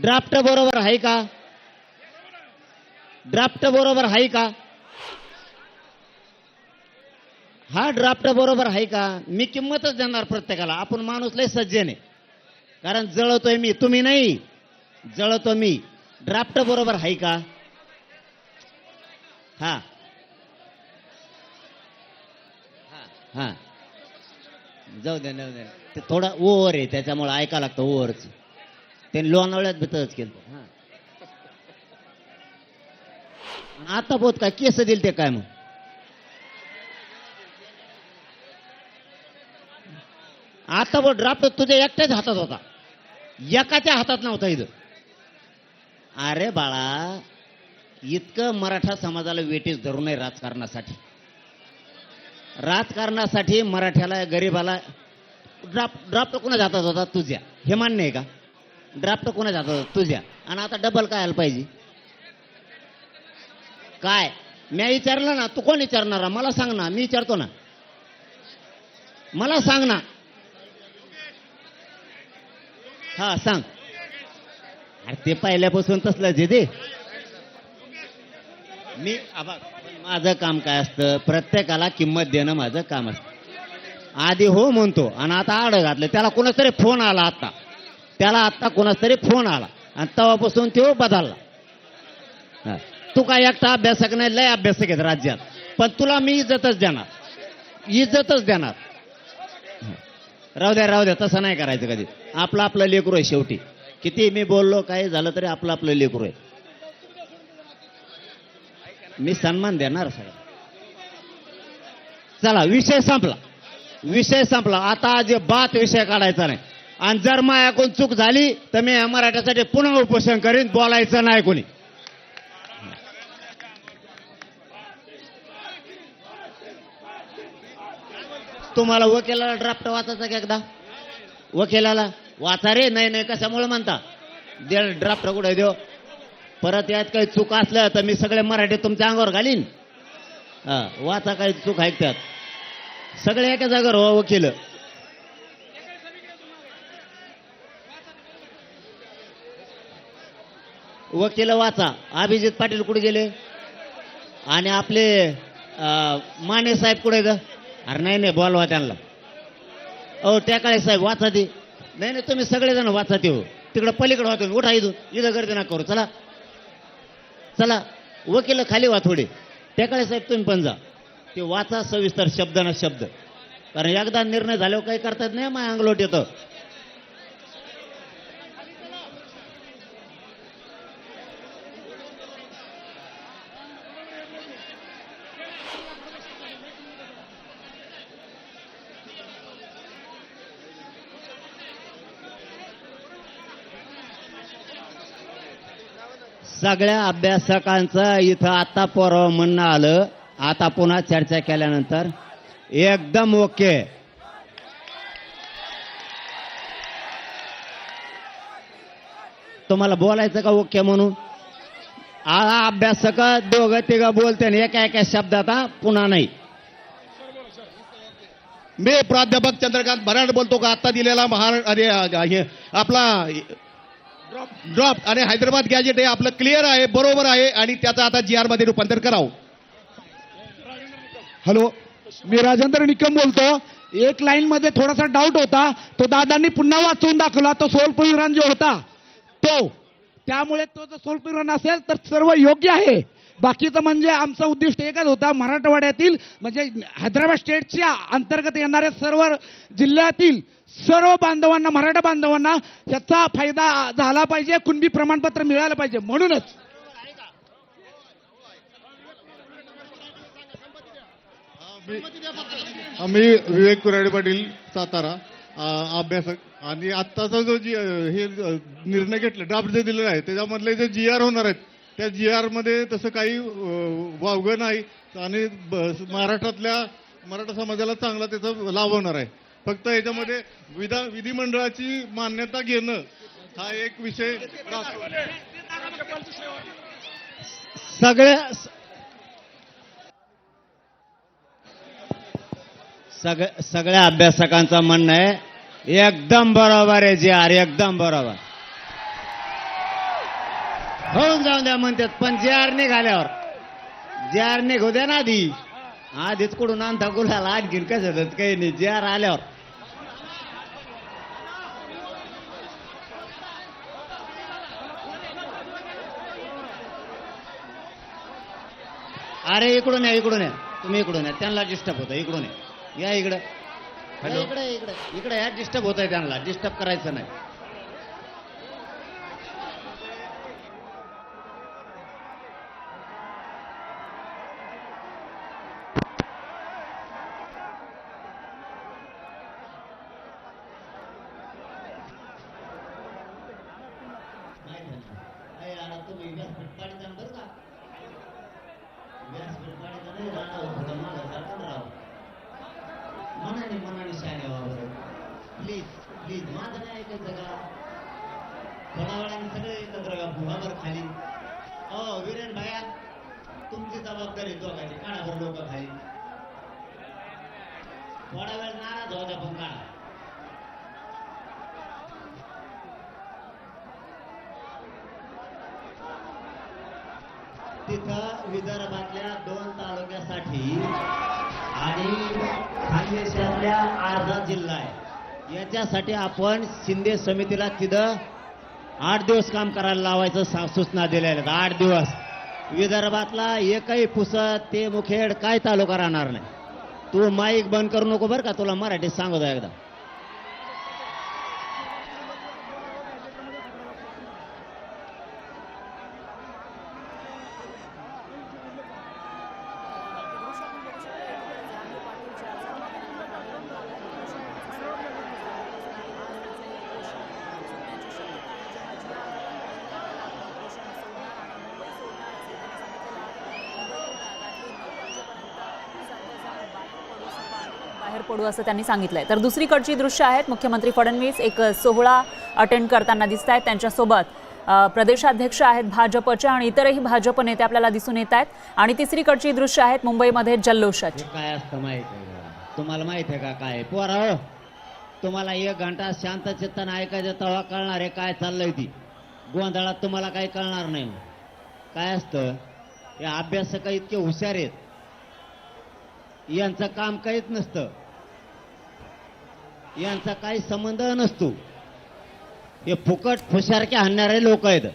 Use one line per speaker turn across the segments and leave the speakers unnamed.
Draft बरोबर आहे का? ड्राफ्ट बरोबर आहे का? हा ड्राफ्ट बरोबर आहे का? मी किंमतच देणार प्रत्येकाला. आपण माणूस लय सज्जन आहे, कारण जळवतोय मी, तुम्ही नाही, जळवतो मी. ड्राफ्ट बरोबर आहे का? हा हा जाऊ दे, जाऊ दे. ते थोडा ओव्हर आहे, त्याच्यामुळे ऐका लागतं ओव्हरच. ते लोणावळ्यात बितच केलं. हा आता बोत काय केस दिल ते काय? मग आता बोल, ड्राफ्ट तुझ्या एकट्याच हातात होता, एकाच्या हातात नव्हता इथं. अरे बाळा, इतकं मराठा समाजाला वेटीस धरू नये राजकारणासाठी. राजकारणासाठी मराठ्याला, गरीबाला ड्राफ्ट कोणाच्या हातात होता? तुझ्या. हे मान्य आहे का? ड्राफ्ट कोणाच्या हातात होता? तुझ्या. आणि आता डबल काय आलं पाहिजे? काय मी विचारलं ना, तू कोण विचारणार? मला सांग ना, मी विचारतो ना, मला सांग ना. हा सांग. अरे ते पहिल्यापासून तसलंच आहे ते. मी माझं काम काय असतं? प्रत्येकाला किंमत देणं माझं काम असतं. आधी हो म्हणतो आणि आता आड घातलं. त्याला कोणाच तरी फोन आला आता, त्याला आता कोणाच तरी फोन आला आणि तेव्हापासून तो बदलला. तू काय एकटा अभ्यासक नाही, लय अभ्यासक आहेत राज्यात, पण तुला मी इज्जतच देणार, इज्जतच देणार. राहू द्या, राहू द्या, तसं नाही करायचं कधी. आपलं आपलं लेकरू आहे शेवटी. किती मी बोललो, काही झालं तरी आपलं आपलं लेकरू आहे. मी सन्मान देणार सगळं. चला, विषय संपला, विषय संपला. आता अजिबात विषय काढायचा नाही. आणि जर माझ्याकडून चूक झाली तर मी मराठ्यासाठी पुन्हा उपोषण करीन. बोलायचं नाही कोणी. तुम्हाला वकिलाला ड्राफ्ट वाचायचा का एकदा? वकिलाला वाचा रे. नाही नाही कशामुळे म्हणता? दे ड्राफ्ट कुठे देऊ? परत यात काही चूक असलं तर मी सगळे मराठी तुमच्या अंगावर घालीन. वाचा, काही चूक आहे त्यात. सगळे एका जागेवर हो वकील. वकील वाचा. अभिजित पाटील कुठे गेले? आणि आपले माने साहेब कुठे ग? अरे नाही नाही, बोलवा त्यांना. ओ टेकाळे साहेब वाचा ते. नाही नाही, तुम्ही सगळेजण वाचा ते. हो तिकडं पलीकडे वाचा. उठा इथून, इथं गर्दी नका करू. चला चला, वकील खाली वा थोडे. टेकाळे साहेब तुम्ही पण जा. ते वाचा सविस्तर, शब्द ना शब्द, कारण एकदा निर्णय झाल्यावर काही करता येत नाही. माझ्या अंगलोट येतं. सगळ्या अभ्यासकांचं इथं आता परवा म्हणणं आलं. आता पुन्हा चर्चा केल्यानंतर एकदम ओके. तुम्हाला बोलायचं का ओके म्हणून? अभ्यासक दोघं तिघं बोलते एका एका शब्दात, पुन्हा नाही.
मी प्राध्यापक चंद्रकांत भराड बोलतो. का आता दिलेला आपला ड्रॉप आणि हैदराबाद गॅजेट हे आपलं क्लिअर आहे, बरोबर आहे, आणि त्याचं आता GR मध्ये रूपांतर करावं.
हॅलो, मी राजेंद्र निकम बोलतो. एक लाईन मध्ये थोडासा डाऊट होता, तो दादांनी पुन्हा वाचून दाखवला. तो सोलपुरी जो होता तो, त्यामुळे तो जर सोलपुरी असेल तर सर्व योग्य आहे. बाकीचं म्हणजे आमचं उद्दिष्ट एकच होता, मराठवाड्यातील म्हणजे हैदराबाद स्टेटच्या अंतर्गत येणाऱ्या सर्व जिल्ह्यातील सर्व बांधवांना, मराठा बांधवांना याचा फायदा झाला पाहिजे, कुणबी प्रमाणपत्र मिळालं पाहिजे. म्हणूनच
मी विवेक कुराडे पाटील, सातारा, अभ्यासक. आणि आत्ताचा जो हे निर्णय घेतला, ड्राफ्ट जे दिलेला आहे त्याच्यामधले जे GR होणार आहेत, त्या GR मध्ये तसं काही वावगं नाही. आणि मराठा समाजाला चांगला त्याचा लाभ होणार आहे. फक्त याच्यामध्ये विधिमंडळाची मान्यता घेणं हा एक विषय.
सगळ्या अभ्यासकांचं म्हणणं आहे एकदम बरोबर आहे. GR एकदम बरोबर. होऊन जाऊन द्या म्हणतात, पण जे आर निघाल्यावर जे आर निघू द्या ना आधीच कुठून आणता गुलाला आणखीन कसं होतं काही नाही, जे आर आल्यावर. अरे इकडून या तुम्ही इकडून या, त्यांना डिस्टर्ब होतं, इकडून या इकडं. इकडे इकडे इकडे या, डिस्टर्ब होत आहे त्यांना, डिस्टर्ब करायचं नाही. तुम्ही व्यासपीठ पाडीचा बरं का, व्यासपीठ पाडीचा नाही राहणार, मनाने शाने वावर. प्लीज प्लीज माझं नाही ऐकायचं का, थोड्या वेळाने सगळे एकत्र वावर खाली. वीरेन भाया, तुमची जबाबदारी दोघांची, काढाभर लोक खाली. थोडा वेळ नाराज होता पण काढा. तिथं विदर्भातल्या 2 तालुक्यासाठी आणि खानदेशातल्या अर्धा जिल्हा आहे, याच्यासाठी आपण शिंदे समितीला तिथं 8 दिवस काम करायला लावायचं सूचना दिलेल्या आहेत. 8 दिवस. विदर्भातला एकही पुसत ते मुखेड काय तालुका राहणार नाही. तू माईक बंद करू नको बरं का, तुला मराठीत सांगतो एकदा.
बाहेर पडू असं त्यांनी सांगितलंय. तर दुसरीकडची दृश्य आहेत, मुख्यमंत्री फडणवीस एक सोहळा अटेंड करताना दिसत आहेत. त्यांच्यासोबत प्रदेशाध्यक्ष आहेत भाजपचे आणि इतरही भाजप नेते आपल्याला दिसून येत आहेत. आणि तिसरीकडची दृश्य आहेत मुंबईमध्ये जल्लोषाची.
काय असतं माहित आहे का तुम्हाला, माहित आहे का काय पोरा, तुम्हाला 1 घंटा शांत चित्तानं ऐकायचं तेव्हा कळणार आहे काय चाललंय. ती गोंधळात तुम्हाला काही कळणार नाही. काय असतं, हे अभ्यासक इतके हुशार आहेत, यांचं काम काहीच नसतं, यांचा काही संबंध नसतो. हे फुकट फुशारके हाणणारे लोक आहेत.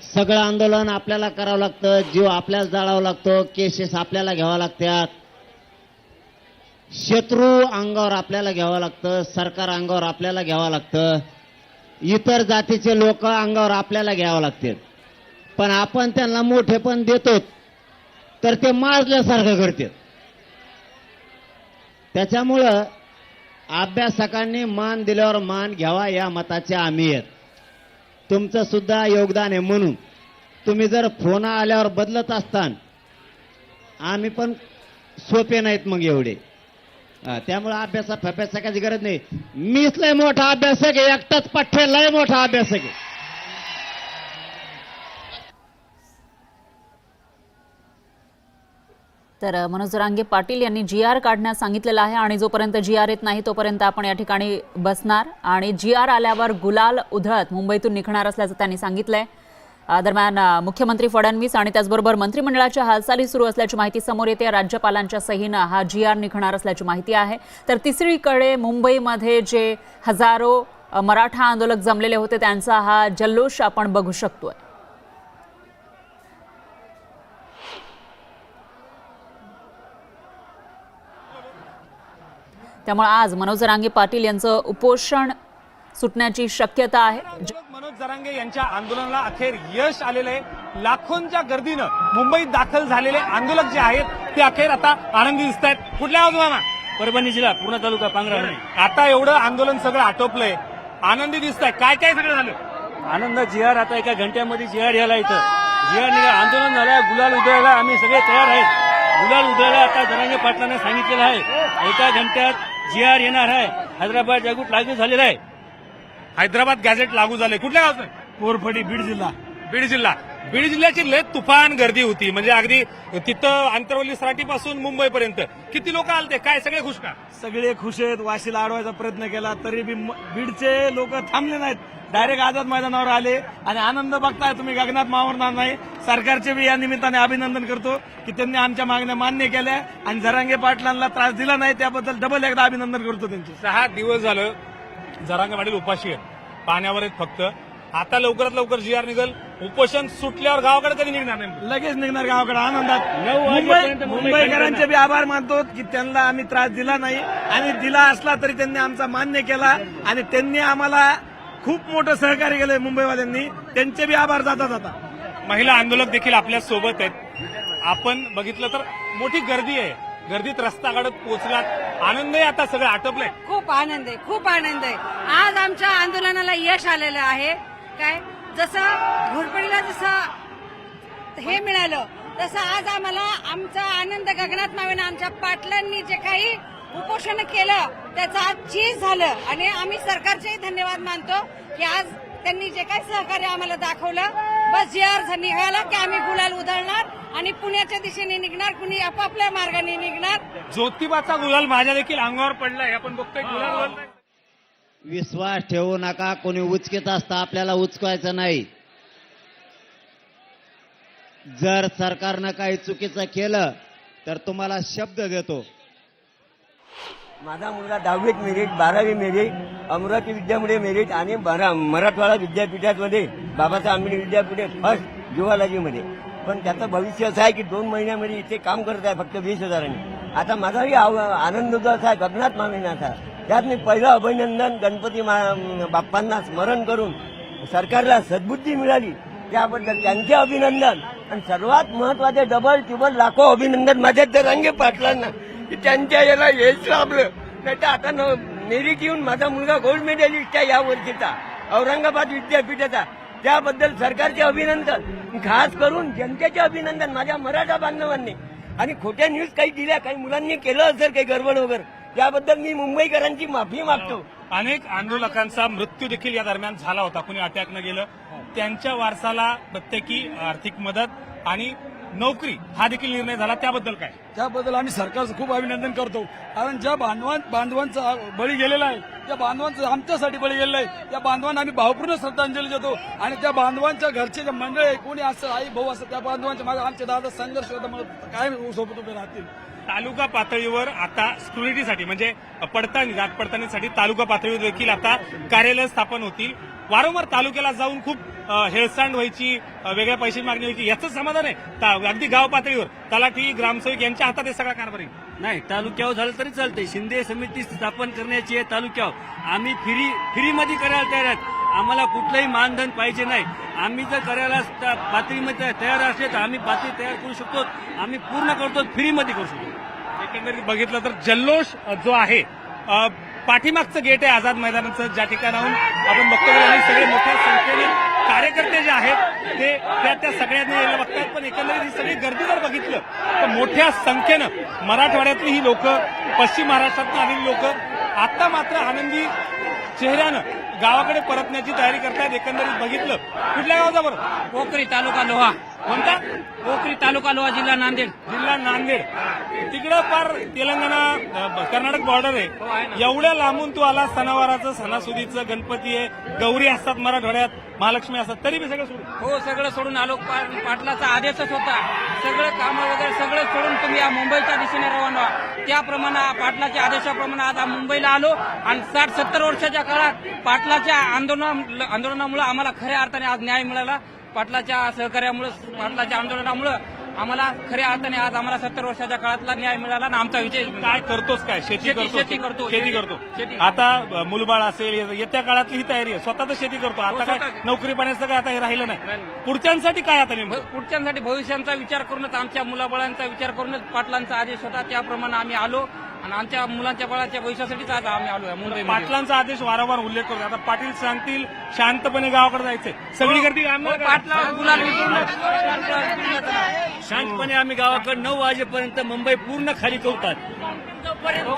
सगळं आंदोलन आपल्याला करावं लागतं, जीव आपल्याला जाळावं लागतो, केसेस आपल्याला घ्यावं लागतात, शत्रू अंगावर आपल्याला घ्यावं लागतं, सरकार अंगावर आपल्याला घ्यावं लागतं, इतर जातीचे लोक अंगावर आपल्याला घ्यावं लागतात. पण आपण त्यांना मोठे पण देतो तर ते माजल्यासारखं करतात. त्याच्यामुळं अभ्यासकांनी मान दिल्यावर मान घ्यावा या मताचे आम्ही आहेत. तुमचं सुद्धा योगदान आहे. म्हणून तुम्ही जर फोन आल्यावर बदलत असतान, आम्ही पण सोपे नाहीत मग एवढे. त्यामुळे अभ्यासाची गरज नाही. मीच लय मोठा अभ्यासक आहे, एकटाच पठ्ठे लय मोठा अभ्यासक आहे.
तर मनोज जरांगे पाटील यांनी GR काढण्यास सांगितलेलं आहे आणि जोपर्यंत GR येत नाही तोपर्यंत आपण या ठिकाणी बसणार आणि GR आल्यावर गुलाल उधळत मुंबईतून निघणार असल्याचं त्यांनी सांगितलंय. दरम्यान मुख्यमंत्री फडणवीस आणि त्याचबरोबर मंत्रिमंडळाच्या हालचाली सुरू असल्याची माहिती समोर येते. राज्यपालांच्या सहीनं हा GR निघणार असल्याची माहिती आहे. तर तिसरीकडे मुंबईमध्ये जे हजारो मराठा आंदोलक जमलेले होते त्यांचा हा जल्लोष आपण बघू शकतोय. त्यामुळे आज मनोज जरांगे पाटील यांचं उपोषण सुटण्याची शक्यता आहे.
मनोज जरांगे यांच्या आंदोलनाला अखेर यश आलेलं आहे. लाखोंच्या गर्दीनं मुंबईत दाखल झालेले आंदोलक जे आहेत ते अखेर आता आनंदी दिसत आहेत. कुठल्या बाजूला?
परभणी जिल्हा पूर्ण तालुका पांगरा.
आता एवढं आंदोलन सगळं आटोपलंय, आनंदी दिसत आहे. काय काय सगळं झालं?
आनंद. GR आता एका घंट्यामध्ये GR यायला इथं GR निघा. आंदोलन झालं, गुलाल उधळायला आम्ही सगळे तयार आहेत. गुलाल उधळायला आता जरांगे पाटलांना सांगितलेलं आहे. एका घंट्यात GR येणार आहे. हैदराबाद गॅझेट लागू झालेला आहे.
हैदराबाद गॅझेट लागू झाले. कुठल्या गावचं?
कोरफडी बीड जिल्हा.
बीड जिल्ह्याची लय तुफान गर्दी होती, म्हणजे अगदी तिथं आंतरवली सराटीपासून मुंबईपर्यंत किती लोक आलते, काय सगळे खुश का?
सगळे खुश आहेत. वाशीला अडवायचा प्रयत्न केला तरी बी बीडचे लोक थांबले नाहीत, डायरेक्ट आझाद मैदानावर आले आणि आनंद बघताय तुम्ही, गगनात मावणार नाही. सरकारचे बी या निमित्ताने अभिनंदन करतो की त्यांनी आमच्या मागण्या मान्य केल्या आणि जरांगे पाटलांना त्रास दिला नाही, त्याबद्दल डबल एकदा अभिनंदन करतो त्यांचे.
6 दिवस झालं जरांगे पाटील उपाशी आहेत, पाण्यावर आहेत फक्त. आता लवकरात लवकर जी.आर. निघल. उपोषण सुटल्यावर गावाकडे कधी निघणार नाही?
लगेच निघणार गावाकडे आनंदात. मुंबईकरांचे बी आभार मानतो की त्यांना आम्ही त्रास दिला नाही आणि दिला असला तरी त्यांनी आमचा मान्य केला आणि त्यांनी आम्हाला खूप मोठं सहकार्य केलंय मुंबईवाल्यांनी, त्यांचे बी आभार जातात. आता
महिला आंदोलक देखील आपल्या सोबत आहेत. आपण बघितलं तर मोठी गर्दी आहे, गर्दीत रस्ता काढत पोहोचलात, आनंद आहे, आता सगळं आटपलंय.
खूप आनंद आहे, खूप आनंद आहे. आज आमच्या आंदोलनाला यश आलेलं आहे. काय जसं घोरपडीला जसं हे मिळालं तसं आज आम्हाला आमचा आनंद गगनात मावेना. आमच्या पाटलांनी जे काही उपोषण केलं त्याचं आज चीज झालं आणि आम्ही सरकारचेही धन्यवाद मानतो की आज त्यांनी जे काही सहकार्य आम्हाला दाखवलं. बस जी.आर. निघाला की आम्ही गुलाल उधळणार आणि पुण्याच्या दिशेने निघणार, कुणी आपापल्या मार्गाने निघणार.
ज्योतिबाचा गुलाल माझ्या देखील अंगावर पडलाय, आपण बघतोय गुलाल उधळलाय.
विश्वास ठेवू नका, कोणी उचकीत असतं आपल्याला उचकायचं नाही. जर सरकारनं काही चुकीचं केलं तर तुम्हाला शब्द देतो.
माझा मुलगा 10वीत मेरिट, 12वी मेरिट, अमरावती विद्यापीठ मेरिट आणि मराठवाडा विद्यापीठामध्ये बाबासाहेब आंबेडकर विद्यापीठ फर्स्ट जिओलॉजीमध्ये. पण त्याचं भविष्य असं आहे की 2 महिन्यामध्ये इथे काम करत आहे फक्त 20,000. आता माझाही आनंद जो असा आहे गगनात मावेनाचा, त्यात मी पहिलं अभिनंदन गणपती बाप्पांना स्मरण करून सरकारला सद्बुद्धी मिळाली त्याबद्दल त्यांचे अभिनंदन. आणि सर्वात महत्वाचे डबल टिबल लाखो अभिनंदन माझ्या जरांगे पाटलांना की त्यांच्या याला यश लाभलं. नाही तर आता मेरिट येऊन माझा मुलगा गोल्ड मेडलिस्ट आहे या वर्षीचा औरंगाबाद विद्यापीठाचा, त्याबद्दल सरकारचे अभिनंदन, खास करून जनतेचे अभिनंदन माझ्या मराठा बांधवांनी. आणि खोट्या न्यूज काही दिल्या, काही मुलांनी केलं असेल काही गडबड वगैरे, त्याबद्दल मी मुंबईकरांची माफी मागतो.
अनेक आंदोलकांचा मृत्यू देखील या दरम्यान झाला होता, कुणी अटॅकनं गेलं. त्यांच्या वारसाला प्रत्येकी आर्थिक मदत आणि नोकरी हा देखील निर्णय झाला, त्याबद्दल काय?
त्याबद्दल आम्ही सरकारचं खूप अभिनंदन करतो. कारण ज्या बांधवांचा बळी गेलेला आहे, त्या बांधवांचं आमच्यासाठी बळी गेलेला आहे, त्या बांधवांना आम्ही भावपूर्ण श्रद्धांजली देतो. आणि त्या बांधवांच्या घरचे जे मंडळ आहे, कोणी असं आई भाऊ असं, त्या बांधवांच्या मागे आमचे दादा संघर्ष काय सोबत उभे राहतील.
तालुका पातळीवर आता सिक्युरिटीसाठी म्हणजे जात पडताळणीसाठी तालुका पातळीवर देखील आता कार्यालय स्थापन होतील. वारंवार तालुक्याला जाऊन खूप हेळसांड व्हायची, वेगळ्या पैशाची मागणी व्हायची, याचं समाधान आहे. अगदी गाव पातळीवर तलाठी ग्रामसेवक यांच्या हातात हे सगळा कारभार
नाही, तालुक्यावर झालं तरी चालतंय. शिंदे समिती स्थापन करण्याची आहे तालुक्यावर. आम्ही फ्रीमध्ये करायला तयार आहेत. आम्हाला कुठलंही मानधन पाहिजे नाही. आम्ही जर करायला पातळीमध्ये तयार असले तर आम्ही पातळी तयार करू शकतो. आम्ही पूर्ण करतो, फ्रीमध्ये करू शकतो.
एकंदरीत बघितलं तर जल्लोष जो आहे, पाठीमागचं गेट आहे आझाद मैदानाचं, ज्या ठिकाणाहून आपण बघतो आणि सगळे मोठ्या संख्येने कार्यकर्ते जे आहेत ते त्या सगळ्यांनी यायला बघतात. पण एकंदरीत ही सगळी गर्दी जर बघितलं तर मोठ्या संख्येनं मराठवाड्यातली ही लोक, पश्चिम महाराष्ट्रातून आलेली लोक आता मात्र आनंदी चेहऱ्यानं गावाकडे परतण्याची तयारी करतायत. एकंदरीत बघितलं, कुठल्या गावाचा बरं?
पोखरी तालुका लोहा.
कोणता?
पोखरी तालुका लोहा, जिल्हा नांदेड.
जिल्हा नांदेड. तिकडं पार तेलंगणा कर्नाटक बॉर्डर आहे. एवढ्या लांबून तू आला, सणावाराचं, सणासुदीचं, गणपती आहे, गौरी असतात मराठवाड्यात, महालक्ष्मी असतात, तरी मी सगळं सोडून
हो सगळं सोडून आलो. पाटलाचा आदेशच होता, सगळं कामं वगैरे सगळं सोडून तुम्ही या मुंबईच्या दिशेने रवाना व्हा. त्याप्रमाणे पाटलाच्या आदेशाप्रमाणे आज मुंबईला आलो आणि 60-70 वर्षाच्या काळात पाटलाच्या आंदोलनामुळे आम्हाला खऱ्या अर्थाने आज न्याय मिळाला. पाटलाच्या सहकार्यामुळे, पाटलाच्या आंदोलनामुळे आम्हाला खऱ्या अर्थाने आज आम्हाला 70 वर्षाच्या काळातला न्याय मिळाला आणि आमचा विजय.
काय करतोस? काय शेती करतो. आता मुलबाळ असेल, येत्या काळातली ही तयारी आहे. स्वतः तर शेती करतो. आता काय नोकरी पाण्याचं काय आता हे राहिलं नाही. पुढच्यांसाठी काय आता नेमकं?
पुढच्यांसाठी भविष्यांचा विचार करूनच, आमच्या मुलाबाळांचा विचार करूनच पाटलांचा आदेश होता, त्याप्रमाणे आम्ही आलो आणि आमच्या मुलांच्या बाळाच्या भविष्यासाठीच आज आम्ही आलो मुंबई.
पाटलांचा आदेश वारंवार उल्लेख करतो. आता पाटील सांगतील शांतपणे गावाकडे जायचंय, सगळी गर्दी
शांतपणे आम्ही गावाकडे 9 वाजेपर्यंत मुंबई पूर्ण खाली करतात.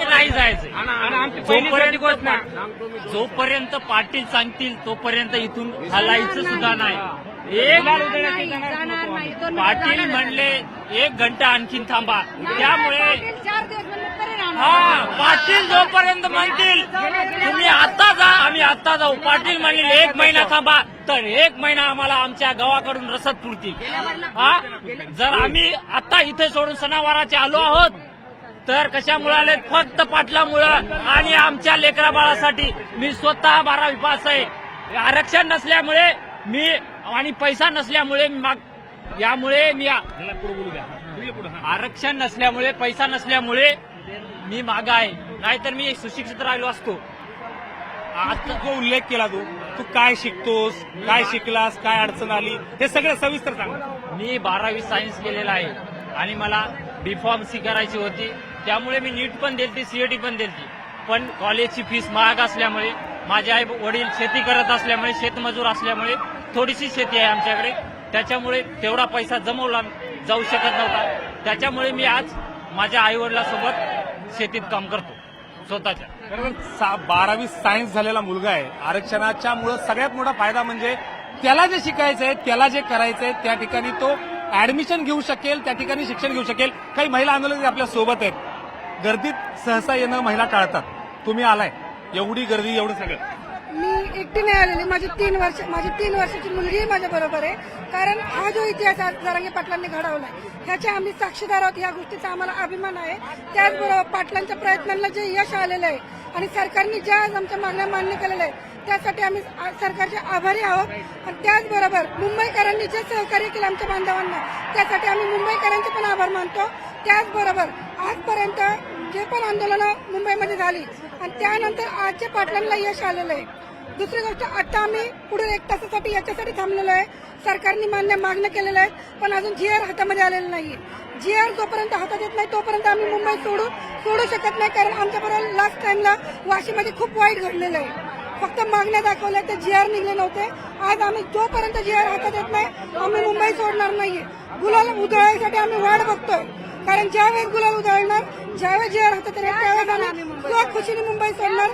नाही जायचं. जोपर्यंत पाटील सांगतील तोपर्यंत इथून हलायचं सुद्धा नाही. गुलाल उधळण्यात
नाही,
येतानाच
जाणार
नको
नाही.
आम्ही.
2 मिनिटं
पाटील
जाणार
म्हणले 1 घंटा आणखीन थांबा, त्यामुळे
पाटील 4 दिवस म्हणले तरी राहणार.
हा पाटील जोपर्यंत म्हणतील तुम्ही आता जा आम्ही आता जाऊ, पाटील म्हणतील 1 महिना थांबा, तर 1 महिना आम्हाला आमच्या गावाकडून रसद पुरतील. हा जर आम्ही आता इथे सोडून सणावाराचे आलो आहोत तर कशामुळे आले? फक्त पाटलामुळं आणि आमच्या लेकरा बाळासाठी. मी स्वतः 12वी पास आहे. आरक्षण नसल्यामुळे मी आणि पैसा नसल्यामुळे यामुळे मी आरक्षण नसल्यामुळे पैसा नसल्यामुळे मी मागा आहे, नाहीतर मी सुशिक्षित राहिलो असतो.
आता जो उल्लेख केला तू काय शिकतोस, काय शिकलास, काय अडचण आली, हे सगळं सविस्तर सांग.
मी 12वी सायन्स केलेला आहे आणि मला B.Pharm.C करायची होती, त्यामुळे मी नीट पण दिलती, CET पण दिलती. पण कॉलेजची फीस महाग असल्यामुळे, माझे आई वडील शेती करत असल्यामुळे, शेतमजूर असल्यामुळे, थोडीशी शेती आहे आमच्याकडे, त्याच्यामुळे तेवढा पैसा जमवला जाऊ शकत नव्हता. त्याच्यामुळे मी आज माझ्या आई वडिलांसोबत शेतीत काम करतो स्वतःच्या.
बरोबर. 12वी सायन्स झालेला मुलगा आहे. आरक्षणाच्या मुळे सगळ्यात मोठा फायदा म्हणजे त्याला जे शिकायचंय, त्याला जे करायचंय, त्या ठिकाणी तो ऍडमिशन घेऊ शकेल, त्या ठिकाणी शिक्षण घेऊ शकेल. काही महिला आंदोलक आपल्या सोबत आहेत. गर्दीत सहसा येणं महिला टाळतात. तुम्ही आलाय, एवढी गर्दी, एवढं सगळं.
मी एकटी नाही आलेली, माझी 3 वर्षाची मुलगी माझ्या बरोबर आहे. कारण हा जो इतिहास आज जरांगे पाटलांनी घडवलाय ह्याचे आम्ही साक्षीदार आहोत. ह्या गोष्टीचा आम्हाला अभिमान आहे. त्याचबरोबर पाटलांच्या प्रयत्नांना जे यश आलेलं आहे आणि सरकारने ज्या आज आमच्या मागण्या मान्य केलेल्या आहेत त्यासाठी आम्ही सरकारचे आभारी आहोत. आणि त्याचबरोबर मुंबईकरांनी जे सहकार्य केलं आमच्या बांधवांना त्यासाठी आम्ही मुंबईकरांचे पण आभार मानतो. त्याचबरोबर आजपर्यंत जे पण आंदोलनं मुंबईमध्ये झाली आणि त्यानंतर आज जे पाटलांना यश आलेलं आहे. दुसरी गोष्ट, आता आम्ही पुढे 1 तासासाठी याच्यासाठी थांबलेलो आहे. सरकारने मागण्या केलेल्या आहेत, पण अजून GR हातामध्ये आलेलं नाहीये. GR जोपर्यंत हातात येत नाही तोपर्यंत आम्ही मुंबई सोडू शकत नाही. कारण आमच्याबरोबर लास्ट टाइमला वाशीमध्ये खूप वाईट घडलेलं आहे. फक्त मागण्या दाखवल्या, ते GR निघले नव्हते. आज आम्ही जोपर्यंत GR हातात येत नाही आम्ही मुंबई सोडणार नाहीये. गुलाल उधळायसाठी आम्ही वाट बघतोय. कारण ज्यावेळेस गुलाल उधळणार, ज्यावेळेस GR हातात येणार त्यावेळेस आम्ही खुशीने मुंबई सोडणार.